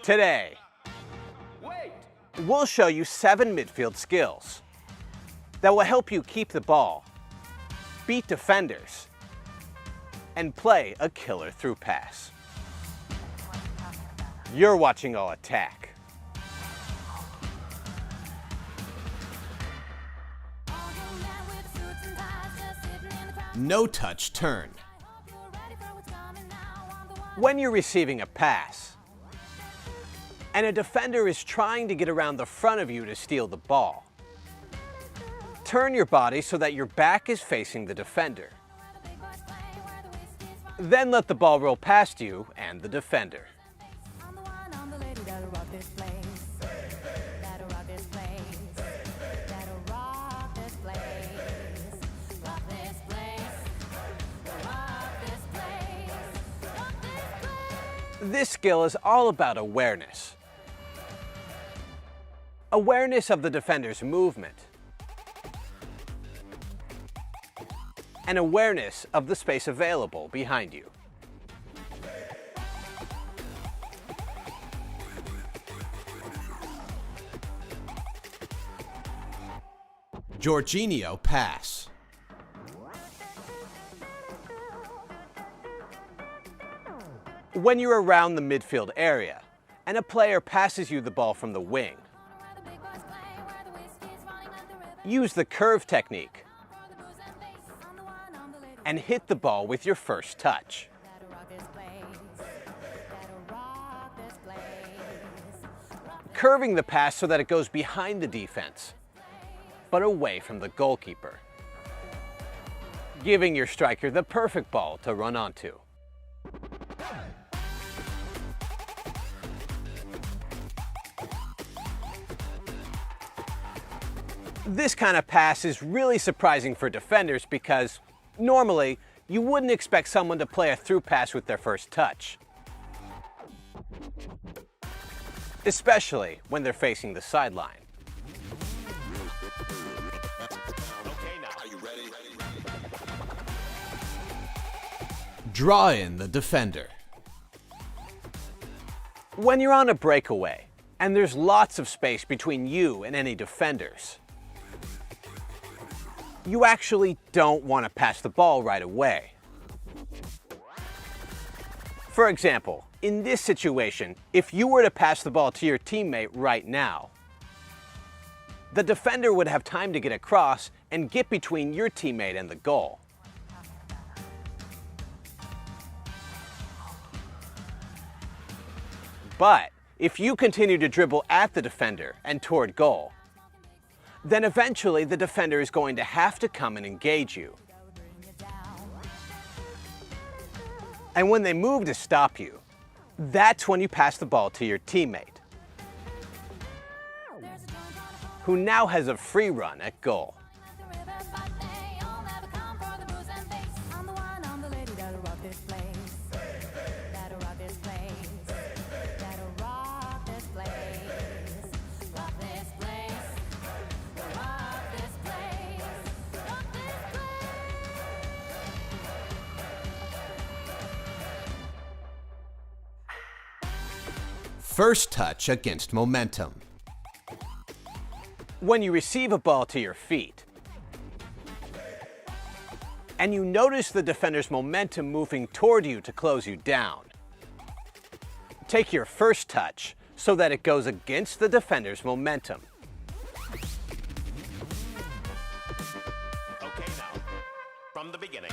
Today, we'll show you 7 midfield skills that will help you keep the ball, beat defenders, and play a killer through pass. You're watching All Attack. No-touch turn. When you're receiving a pass, and a defender is trying to get around the front of you to steal the ball, turn your body so that your back is facing the defender. Then let the ball roll past you and the defender. This skill is all about awareness. Awareness of the defender's movement. And awareness of the space available behind you. Jorginho pass. When you're around the midfield area and a player passes you the ball from the wing, use the curve technique and hit the ball with your first touch. Curving the pass so that it goes behind the defense, but away from the goalkeeper. Giving your striker the perfect ball to run onto. This kind of pass is really surprising for defenders because normally you wouldn't expect someone to play a through pass with their first touch, especially when they're facing the sideline. Draw in the defender. When you're on a breakaway and there's lots of space between you and any defenders, you actually don't want to pass the ball right away. For example, in this situation, if you were to pass the ball to your teammate right now, the defender would have time to get across and get between your teammate and the goal. But if you continue to dribble at the defender and toward goal, then eventually the defender is going to have to come and engage you. And when they move to stop you, that's when you pass the ball to your teammate, who now has a free run at goal. First touch against momentum. When you receive a ball to your feet, and you notice the defender's momentum moving toward you to close you down, take your first touch so that it goes against the defender's momentum. Okay, now, from the beginning.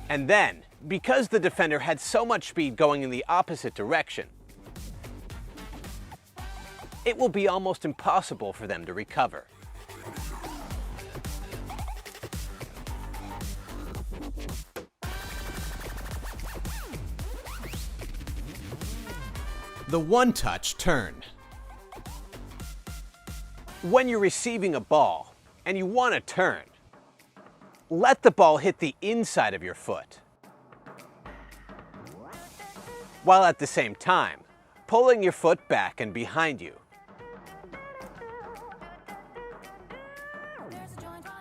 And then, because the defender had so much speed going in the opposite direction, it will be almost impossible for them to recover. The one-touch turn. When you're receiving a ball and you want to turn, let the ball hit the inside of your foot, while at the same time pulling your foot back and behind you.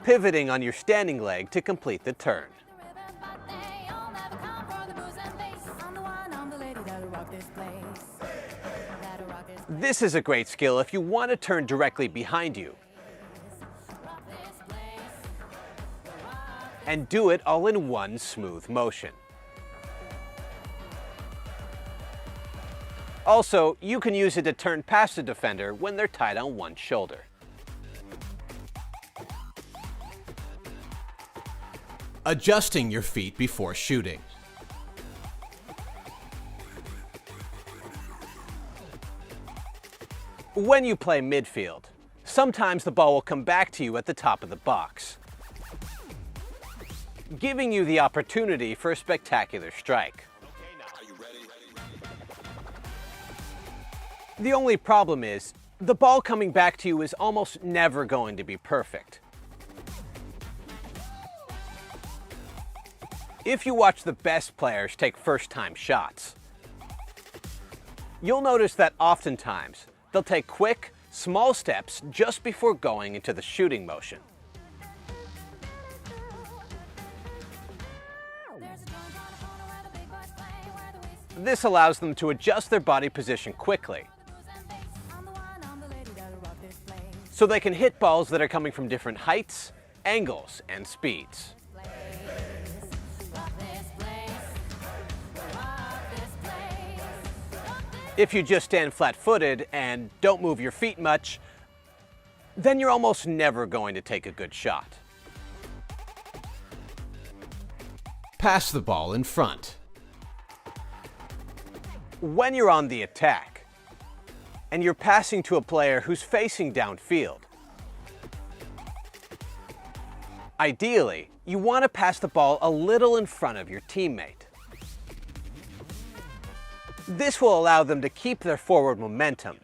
Pivoting on your standing leg to complete the turn. This is a great skill if you want to turn directly behind you and do it all in one smooth motion. Also, you can use it to turn past a defender when they're tied on one shoulder. Adjusting your feet before shooting. When you play midfield, sometimes the ball will come back to you at the top of the box, giving you the opportunity for a spectacular strike. The only problem is, the ball coming back to you is almost never going to be perfect. If you watch the best players take first-time shots, you'll notice that oftentimes they'll take quick, small steps just before going into the shooting motion. This allows them to adjust their body position quickly, so they can hit balls that are coming from different heights, angles, and speeds. If you just stand flat-footed and don't move your feet much, then you're almost never going to take a good shot. Pass the ball in front. When you're on the attack, and you're passing to a player who's facing downfield, ideally, you want to pass the ball a little in front of your teammate. This will allow them to keep their forward momentum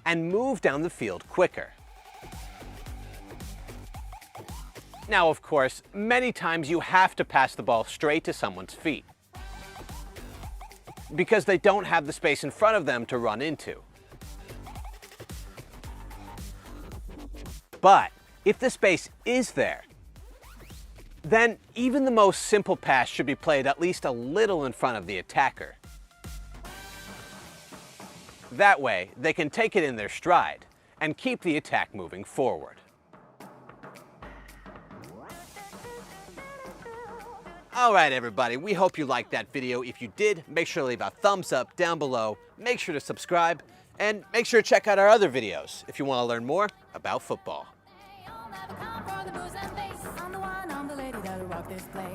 and move down the field quicker. Now, of course, many times you have to pass the ball straight to someone's feet because they don't have the space in front of them to run into. But if the space is there, then even the most simple pass should be played at least a little in front of the attacker. That way, they can take it in their stride and keep the attack moving forward. All right, everybody, we hope you liked that video. If you did, make sure to leave a thumbs up down below, make sure to subscribe, and make sure to check out our other videos if you want to learn more about football. Come for the booze and bass. I'm the one, I'm the lady that'll rock this place.